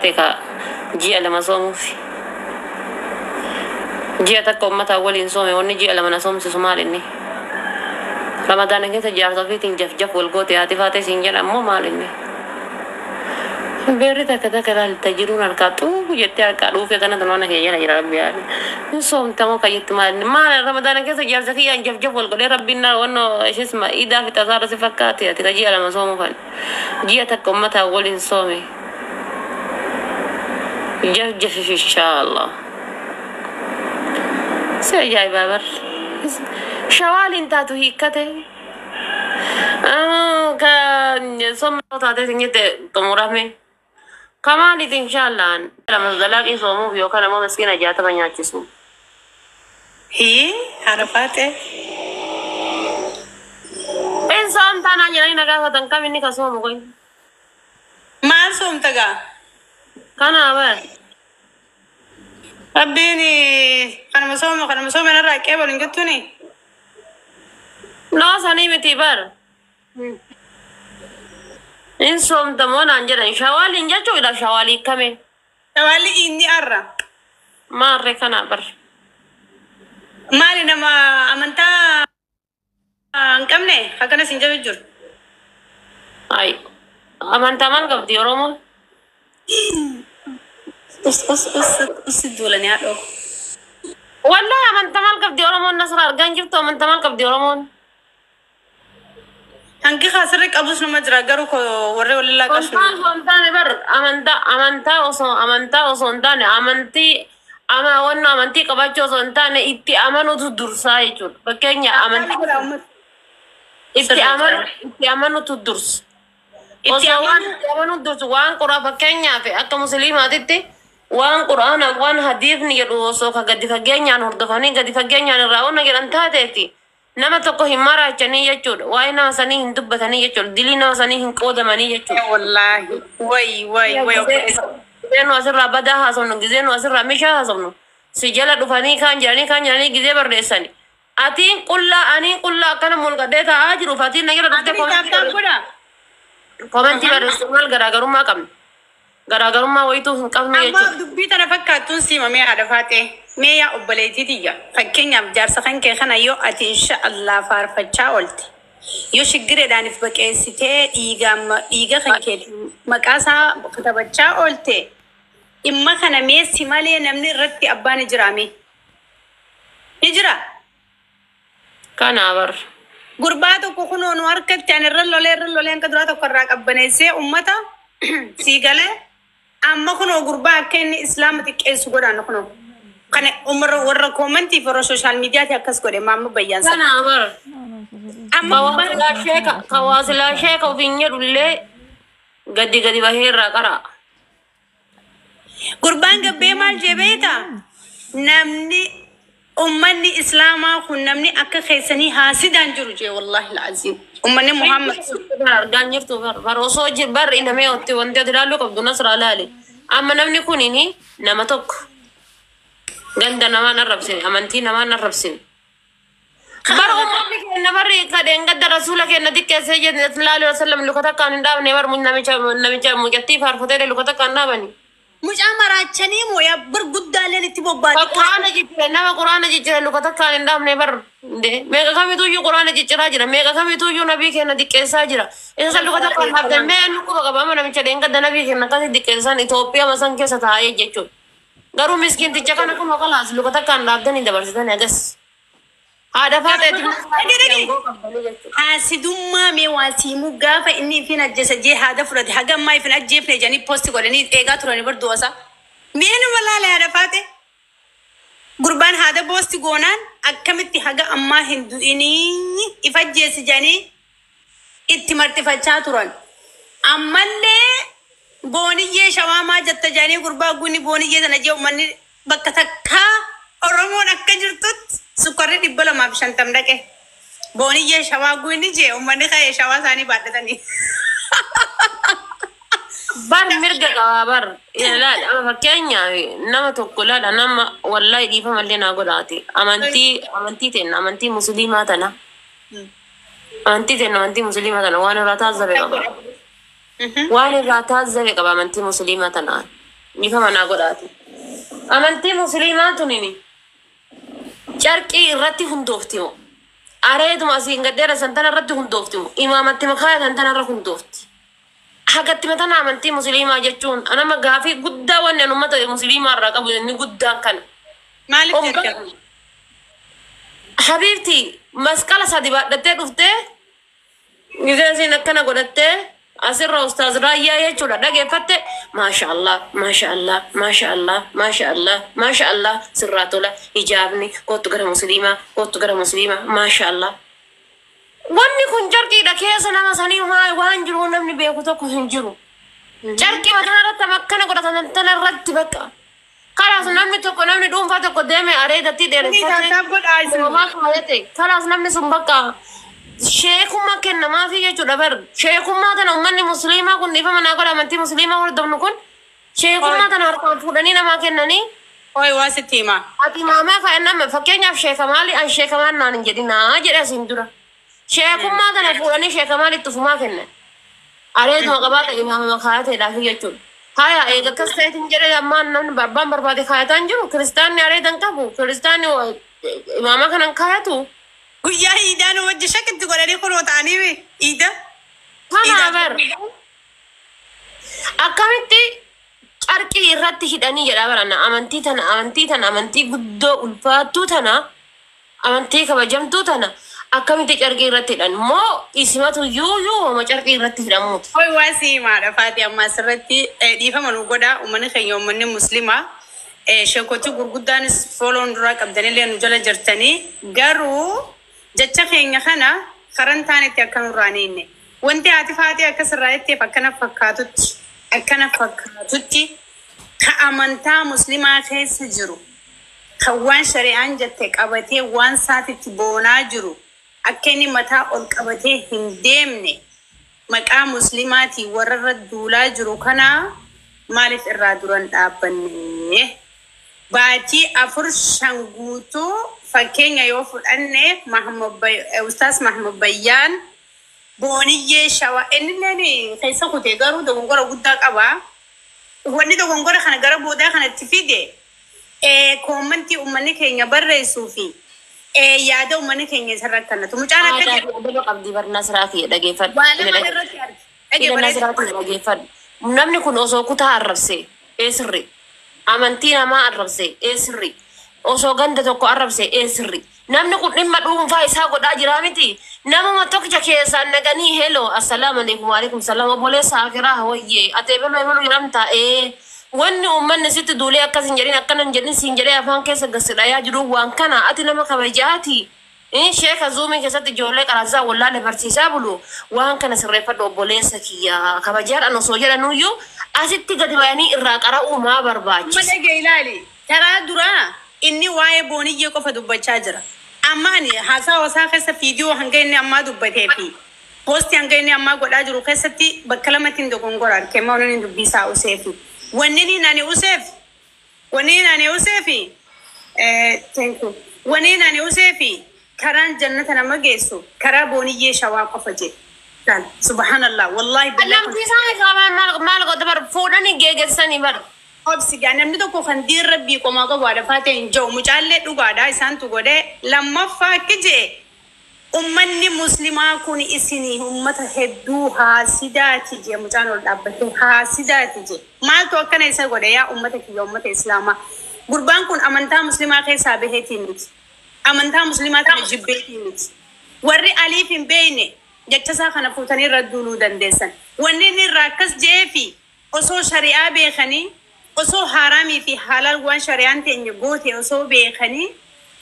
تكا جي لما صوم في جي تكو متى أول صومي ونجي لما نصوم سومال إني رمضان كده جارت في تنجف جف والقوتي هاتي فاتي سنجل أمو مال إني بيرتا كذا كذا التجرون الكاتو وجت الكاتو في كنا تنوانا كيا يا ربي يعني نصوم تمو كيت ما رمضان كده جارت في جف جف والقوتي ربنا وانه إيش اسمه إذا في تزار سفكاتي تجي لما صوم فن جي تكو متى أول صومي جف جف إن شاء الله سيجاي بابر شوال انتاتو هيكته كان صوم تاتي سنجت تمرامي كمان إن شاء الله لما زلاقي صومو بيو كان مو مسكين جاتا بنياتشسو هي عرفاته إن صوم تانا جاني نجا فتن كم إني كصوم كوين ما صوم تجا كان أبر ربيني أنا مسوم أنا راكب ولا نقطني لا سني متبر إن صوم تمون أنجر شوال إنجا شو إذا شوالي كمه شوالي إني أرى ما ركنا أبر ما لنا ما أمنتا كم نه هكذا سنجا بجور أي أمان تمال قبضي أرومو اس الدولة يا أخو والله أمان تمال قبضي أرومو النصر أرجان جبتو أمان تمال قبضي أرومو هنكي خاسرك أبوس نمجرا قرو كو ورّي ولا لا كشوا أمانتاني بر أمانتا وصونتاني أمانتي أما وانا أمانتي كباچو صونتاني إتي أمانو تدرسا يجور بكينيا أمانتي إتي أمانو تدرس إتي أمانو تدرس وان قرآن بكينيا في أكا مسلمات إتي وان قرآن وان حديث نيجرو وصوكا قد فكينيا نهردفاني قد فكينيا نراونا جرانتاتي إتي nama tokko hin maraachanii jechuudha waa'ee nama sanii hin dubbatanii jechuudha dilii nama sanii hin qoodamanii jechuudha wallahi way gizee nu asirraa badaa haasofnu gizee nu asirraa meeshaa haasofnu si jala dhufanii kaan jiranii gizee barreessani atiin qullaa anii qullaa akkana mulqadhee taa'aa jiruuf atiin nagira dhuftee komentii barreessu maal garaagarummaa qabna garaagarummaa wayituu hin qabnu jechuudha amma dubbii tana fakkaattuun siimamee haadha faatee ميا أبليتي تيجا فكين يوم جار سخن كيخنا يو أتي إن شاء الله فارفتشا قلت يو شجرة داني في بكيسته إيجا خنكيل مكاسا كتبتشا قلت إما خنا مية سمالي نمني رتي أباني جرامي هجرة كان عبر غرباتو كوخنو نواركت يعني رلولي أنك دراتو كراك أباني سي أمتا سيجالي أما خنو غربا كين إسلامتك إيسو قرانو خنو كان عمر ورا كومنتي في السوشيال ميديا تاكس كوري مامو بيان كان عمر أما كواصل شيك وفيني رولي قدي بهير راكرا قربان قبي مال جبيتا نمني أمني إسلاما خن نمني أكا خيساني هاسدان جروجي والله العظيم أمني محمد أرجان يرتو بروسو جبر إنما يوتي وانتي دلالو كبدو نصر علالي أما نمني كونيني نمتوك ganda nama narrabsin amanti nama narrabsin bar ummi kenna bar kaden gadda rasula kenna dikke sayyid sallallahu alaihi wasallam lukata kan ndabne bar mun namicha mujatti farfote lukata kan nabani mujamaraachani moya bar guddale litibobba qur'ana jijjira lukata kan ndabne bar de mega kamitu yu qur'ana jijjira jira mega kamitu yu nabi kenna dikke sa jira isa lukata kan nabde me nuko gaba namicha den gadda nabi kenna kan dikke san Ethiopia masan kesa taaye jechu garu miskin ticha kana kuma kalas lukata kan labdani dabarsitani agas hada fata asidumma me wasimu gafa inni fina jasaje hada furati haga mai fina jefne jani post golani ega turani bar dosa menu wala la hada fate gurban hada post gonan akamitti haga amma hindu ini ifajje sijani ittimarti facha turan amalle بونية شوامة جت جاني قربا غني بونية تناجيو مني بكتكها أرمون أكجرتت سكري دبلا ما بشان تمرك بونية شوا غني جي ومني خاية شوا ثاني بعد ثاني بار مرجع بار لا أما فكينيا نما تقولا نما والله يدي فما اللي نقول عاتي أمانتي مسلمات أنا أمانتي مسلمات أنا وأنا راتاز زبيقة وأنا راتاز زبيقة أمانتي مسلمات أنا Nifama naa godhaati. Amantii musliimaa tunini carqii irratti hundoofti moo areeduma asiin gaddeera santana irratti hundoofti moo imaamatti makaaya santana irra hundoofti. Hagatti matana amantii musliimaa jechuun anama gaafii guddaa wanni an ummata musliimaa irraa qabu inni guddaan kana. Maaliif jecha? Habibti masqala sadi baadhattee dhuftee gizeen akkana godhattee asirra ustaaz raayyaa jechuudha dhageeffatte maashaallah maashaallah maashaallah maashaallah maashaallah sirraa tola hijaabni kootu gara musliimaa maashaallah. Wanni kun carqiidha keessa nama sanii waan jiru namni beeku tokko hin jiru. Carqii mataa irratti akkana godhatan tana irratti bakka. Kalaas namni tokko namni dhuunfaa tokko deeme areedatti dheereffatee homaa kaayate kalaas namni sun bakka sheekummaa kennamaa fi jechuudha bar sheekummaa tana ummanni musliimaa kun dhiifama naa godha amantii musliimaa hordofnu kun sheekummaa tana harkaan fuudhanii namaa kennanii. Oi waa sitti himaa. Ati maamaa kaa'annama fakkeenyaaf sheeka maali an sheeka maan naan hin jedhinaa jedhe asiin dura. Sheekummaa tana fuudhanii sheeka maalitti ufumaa kennan. Areeduma qabaata imaama kaayateedhaaf jechuudha. Haya eega akkas ta'eetiin jedhee ammaan namni barbaan barbaade kaayataan jiru kiristaanni areedan qabu kiristaanni imaama kanan kaayatu. Guyyaa iidaan wajji shakitti godhanii kunoo ta'anii iida. Kana bar akkamitti carqii irratti hidhanii jedha barana amantii guddoo ulfaattuu tana amantii kabajamtuu tana akkamitti carqii irratti hidhan moo isimatu yuuyuu hooma carqii irratti hidhamuuti. Oi waa si himaadha Faati amma asirratti dhiifama nu godha uummanni keenya uummanni muslimaa sheekoti gurguddaanis fooloon duraa qabdanillee nu jala jirtanii garuu jecha keenya kana karan taanitti akka nurraan hinne wanti ati Faati akkasirraa jetteef akkana fakkaatutti ka amantaa muslimaa keessa jiru kan waan shari'aan jette qabatee waan saatitti boonaa jiru akka inni mataa ol qabatee hin deemne maqaa muslimaatii warra irra duulaa jiru kana maaliif irraa duran dhaabbanne baatii 4 guutuu fakkeenya yoo fudhanne Ustaas Mahmud Bayyaan booniyyee shawaa innilleen keessa kutee garuu dogongora guddaa qaba. Wanni dogongora kana gara boodaa kanatti fide koomantii uummanni keenya barreessuu fi yaada uummanni keenya isarra kanatu mucaan akka qabdi barnaa siraa fi dhageeffadhu. Namni kun osoo kutaa arrabse sirri amantii namaa arrabse sirri osoo ganda tokko arrabse sirri namni kun dhimma dhuunfaa isaa godhaa jira miti. Nama tokkicha keessaan naqanii hello assalaamu alaykum wa alaykum salaam obboleessa akiraa hawayye ate belo jiramta wanni uummanni sitti duulee akkas hin jedhin akkana hin jedhin siin jedhee afaan keessa gassidhayaa jiru waan kana ati nama kabajaati. Sheeka zuumii keessatti ijoollee qaraasaa wallaalee barsiisaa bulu waan kana sirreeffadhu obboleessa kiyya kabajaadhaan osoo jedhanuyyuu asitti gadi bayanii irraa qara'uu maa barbaachisa. Madage ilaali taraa duraa inni waa'ee booniyyee qofa dubbachaa jira. Ammaani haasaa wasaa keessa viidiyoo hanga inni ammaa dubbatee fi poostii hanga inni ammaa godhaa jiru keessatti bakka lamatiin dogongora arkeema waliin dubbisaa useefi. Wanni nani useefi karaan jannata nama geessu karaa booniyyee shawaa qofa jedhe. Subhanallah wallahi maal godha bar fuudhanii geegessanii bar. Obsigaa namni tokko kan diin rabbii qomaa qabu haadha Faatee hin jiru mucaallee dhugaadhaa isaantu godhee lammaffaa akka jedhe ummanni muslimaa kun isinii ummata hedduu haasidaati je mucaan ol dhaabbatee haasidaati je maaltu akkana isa godhe yaa ummata kiyya ummata islaamaa gurbaan kun amantaa muslimaa keessaa baheetiin miti amantaa muslimaa kana jibbeetiin miti warri aliif hin beeyne jechasaa kana fuutanii irra duuluu dandeessan wanni inni irraa akkas jeefi osoo shari'aa beekanii osoo haraamii fi halal waan shari'aan teenya goote osoo beekanii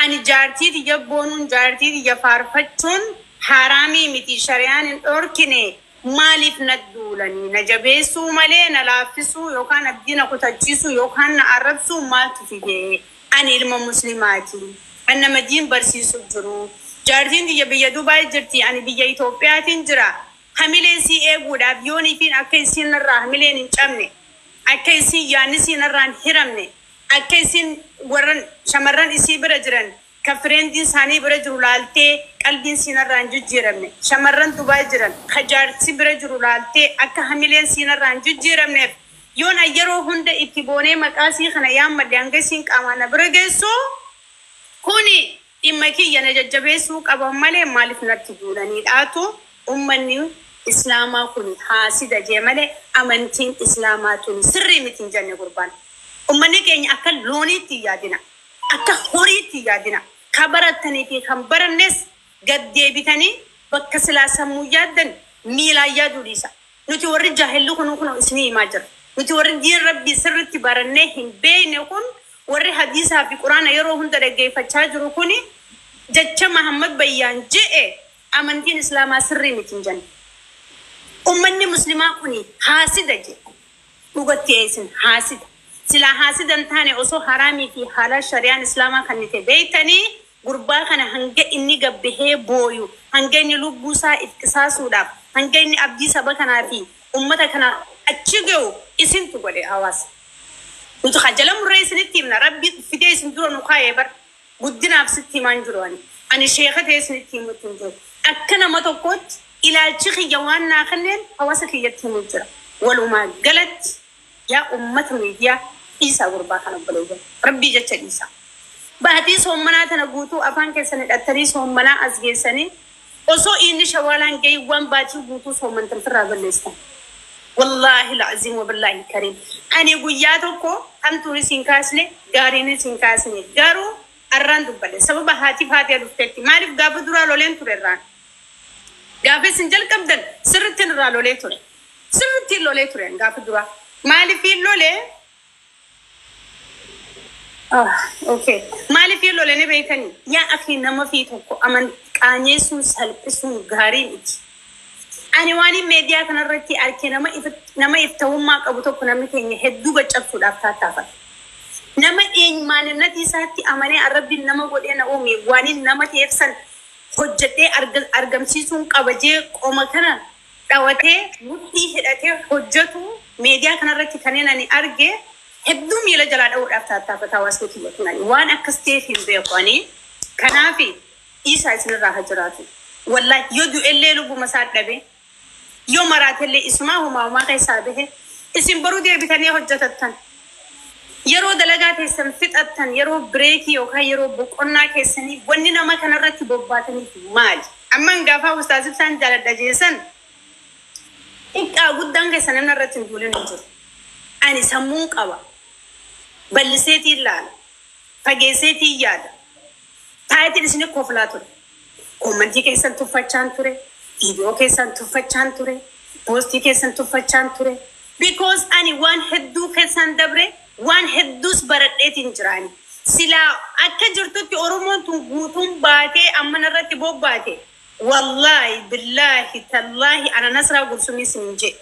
ani jaartii tiyya boonuun jaartii tiyya faarfachuun haraamii miti shari'aan hin dhorkine maaliif na duulanii na jabeessuu malee na laaffisuu yookaan abdii na kutachiisuu yookaan na arrabsuu maaltu fide ani ilma muslimaati an nama diin barsiisuu jiru jaartiin tiyya biyya Dubaay jirti ani biyya Itoophiyaatiin jira hamileen si eeguudhaaf yoonii fi akka isiin irraa hamileen hin cabne akka isin yaanni siin irraan hiramne akka isin warran shamarran isii bira jiran ka fireendiin isaanii bira jiru laaltee qalbiin siin irraan jijjiiramne shamarran Dubaay jiran ka jaarsi bira jiru laaltee akka hamileen siin irraan jijjiiramneef yoon yeroo hunda itti boonee maqaasii kana yaammadde hanga isiin qaamaan na bira geessu kuni dhimma kiyya na jajjabeessuu qaban malee maaliif natti duulaniidhaatu ummanni islaamaa kun haasida jee malee amantiin islaamaa tun sirrii miti hin jenne gurbaan. Ummanni keenya akka looniitti yaadina, akka horiitti yaadina. Kan baratanii fi kan barannes gad deebitanii bakka silaa sammuu yaaddan miilaan yaaduu dhiisa. Nuti warri jaahilli kun isinii himaa jira. Nuti warri diin rabbii sirriitti barannee hin beekne kun warri hadiisaa fi quraana yeroo hunda dhaggeeffachaa jiru kun jecha Muhammad bayyaan je'e amantiin islaamaa sirrii miti hin jenne. Ummanni muslimaa kun haasida je dhugatti eessin haasida. Sila hasidan taane osoo haramii fi halal shari'aan islaamaa kan nite beeytanii gurbaa kana hanga inni gabbahee booyu hanga inni lubbuu isaa ittisaasuudhaaf hanga inni abdii saba kanaa fi ummata kana achi ga'u isintu godhe hawaasa. Nuti khajala murree isinitti himna rabbi fidee isin dura nu kaayee bar guddinaaf sitti himaan jiru ani sheeka ta'e isinitti himutti hin jiru. Akka nama tokkootti ilaalchi kiyya waan naa kanneen hawaasa kiyyatti himu jira. Walumaa galatti yaa ummata miidiyaa Isa gurbaa kana baleeyyan rabbii jecha dhiisa. Baatii soommanaa tana guutuu afaan keessan hidhattanii soommanaa as geessanii osoo inni shawaalaan geeyyiwwan baatii guutuu soommantan firraa balleessan. Wallaahi la'aziim wa billaahi kariim. Ani guyyaa tokko hamtuun isin kaasne gaariin isin kaasne garuu arraan dubbadhe sababa haatiif haatee dhufteetti maaliif gaafa duraa loleen ture irraan. Gaafa isin jalqabdan sirrittiin irraa lolee ture. Sirrittiin lolee ture gaafa duraa. Maaliif lolee? Okay. Maaliif lolanii beekanii yaa akhi nama fi tokko aman qaanyeessuun salphisuun gaarii miti. Ani waan meediyaa kanarratti arke nama iftawummaa qabu tokko namni keenya hedduu gaccabsuudhaaf tattaafata. Nama eenyummaaninnati isaatti amanee arrabbiin nama godhee na uume waan nama teefsan hojjetee argamsiisuun qabajee qoma kana dhawatee mudhii hidhatee hojjetu meediyaa kanarratti kanneen ani arge hedduu miila jalaa dha'uudhaaf tattaafata hawaasni kiyya kunani waan akkas ta'eef hin beekanii kanaafi isaa isinirraa haa jiraatu. Wallahi yoo du'ellee lubbuma isaa dhabe yoo maraatellee isumaa humaa keessaa bahe isin baruu deebitanii hojjetattan yeroo dalagaa teessan fixattan yeroo bireekii yookaan yeroo boqonnaa keessanii wanni nama kanarratti bobbaataniif maali? Amman gaafa ustaazib isaan jaaladha jeessan xiqqaa guddaan keessan namni irratti hin duulin hin jiru. Ani sammuun qaba. Balliseetii ilaala. Fageesseetii yaada. Taayitiin isin kooflaa ture. Koommantii keessan tuffachaan ture. Viidiyoo keessan tuffachaan ture. Poostii keessan tuffachaan ture. Because ani waan hedduu keessan dabre waan hedduus baradheetiin jiraani. Silaa akka jirtutti Oromoon tun guutuun baatee amma irratti bobbaate. Wallahi billahi tallahi ana nasraa gursumii isin je.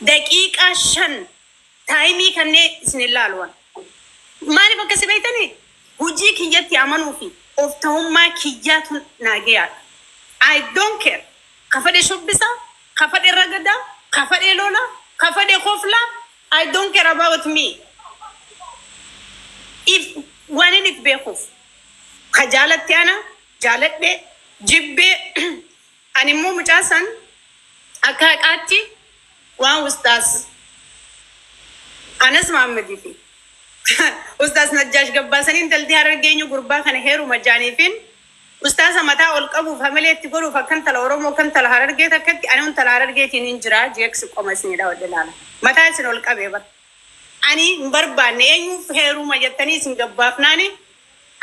Daqiiqaa 5 taayimii kannee isin ilaaluwan. Maaliif akkasi beeytanii? Hujii kiyyatti amanuu fi of ta'ummaa kiyyaatu naageyaadha. I don't care. Kafadhe shubbisa, kafadhe ragada, kafadhe lola, kafadhe kofla. I don't care about me. If one in it beekuf, kajaalatti ana, jaaladhe, jibbe, animmoo mucaasan akka haqaatti waan ustaas Anas Muhammadi fi ustaas Najjaash Gabbaasaniin daldee harargeenyu gurbaa kana heeru majaaniifin ustaasa mataa ol qabuuf hamaleetti godhuuf akkan tala Oromoo kan tala harargee takkatti ani tala harargeetiin hin jira jeeksi qoma isinidha wadde laala mataa isin ol qabee bar ani hin barbaanne eenyuuf heeruma jettanii isin gabbaafnaani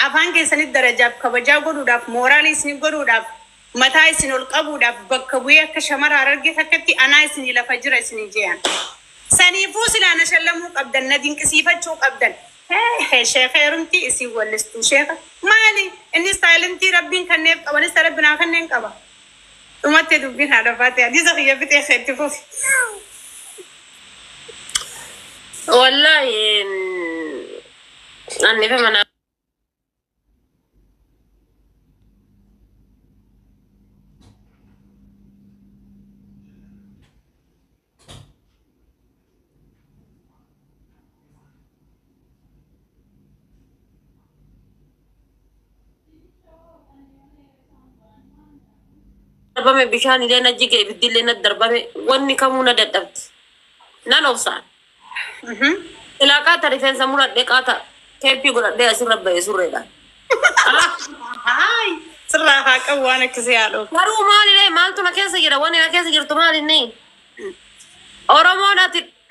afaan keessanitti darajaaf kabajaa godhuudhaaf mooraalii isin godhuudhaaf mataa isin ol qabuudhaaf bakka bu'ee akka shamara harargee takkatti anaa isin lafa jira isin jeeyan. Saniifuu silaana shallamuu qabdan na dinqisiifachuu qabdan. Sheekha yerumti isii wallistuu sheekha. Maali inni istaayilintii rabbiin kanneef qabanis rabbinaa kanneen qaba. Dhumatti dubbiin haadha faatee hadiisa kiyya bitee keetti fufi. Wallahi annifa mana darbame bishaan illee na jige ibiddi illee na darbame wanni kamuu na dadhabde nan obsaan Ilaa qaata rifeensa muradhee qaata teeppii godhadhee asirra ba'e surreedha. Hai, sirraa haa qabu waan akkasii haadhu. Garuu maalilee maaltu na keessa jira wanni na keessa jirtu maalinni? Oromoon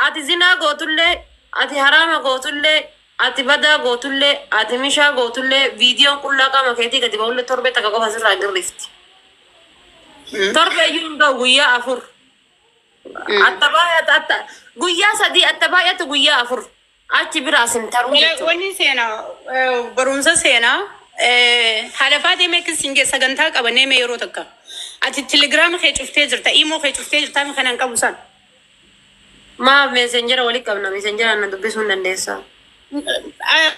ati zinaa gootullee ati haraama gootullee ati badaa gootullee ati mishaa gootullee viidiyoon qullaa qaama keetii gadi ba'ullee torbee takka qofa sirraa girrifti. Torbee iyyuu hunda'u guyyaa afur. Guyyaa sadii atta baay'atu guyyaa afur. Achi biraa simtaruu jechuudha. Wanni seenaa barumsa seenaa haadha faatee meeqis singe sagantaa qabannee mee yeroo takka. Ati telegiraama kee cuftee jirta, imoo kee cuftee jirta mi kanan qabu san. Maa meesenjera walitti qabna meesenjera na dubbisuu hin dandeessaa.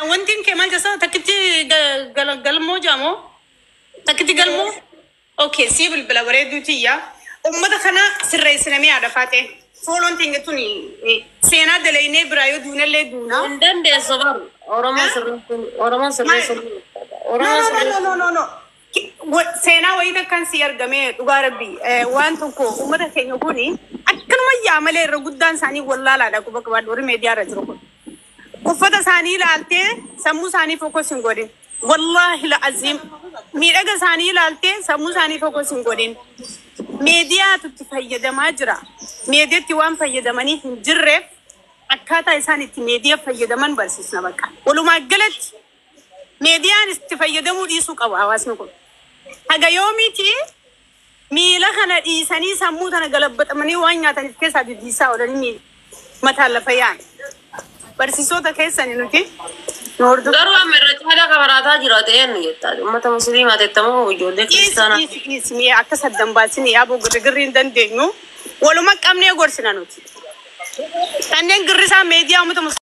Wanti kee maal jasa takkitti galmoo jaamoo takkitti galmoo. Okay, si bilbila bareeduuti yaa. Ummata kana sirreessinamee haadha faatee. Fooloon tingatuni seenaa dalaynee biraa yoo duunallee duuna. Hin dandeessu baru. Oromoo sirreessu. No. Seenaa wayii takkan si argamee dhugaa rabbii waan tokko ummata keenya kuni akkanuma yaamalee irra guddaan isaanii wallaalaadha quba qabaadhu warri meediyaa irra jiru kun. Uffata isaanii ilaaltee sammuu isaanii fokkos hin godhin. Wallaahi la'aziim miidhaga isaanii ilaaltee sammuu isaanii fokkos hin godhin. Meediyaatu itti fayyadamaa jira. Meediyaatti waan fayyadamanii hin jirreef akkaataa isaan itti meediyaa fayyadaman barsiisna bakka. Walumaa galatti meediyaan itti fayyadamuu dhiisuu qaba hawaasni kun. Haga yoomiiti miila kana dhiisanii sammuu tana galabbatamanii waan nyaataniif keessaa diddiisaa oolanii mataan lafa yaa'an. Barsiisota keessanii nuti garuu amma irra caalaa kabaraataa jira ta'een jettaa uummata musliimaa teettamoo ijoollee kiristaanaa. Dhiisii akka saddan baasinii yaaboo girgirri hin dandeenyu waluma qabnee gorsina nuti. Kanneen girrisaa meediyaa uummata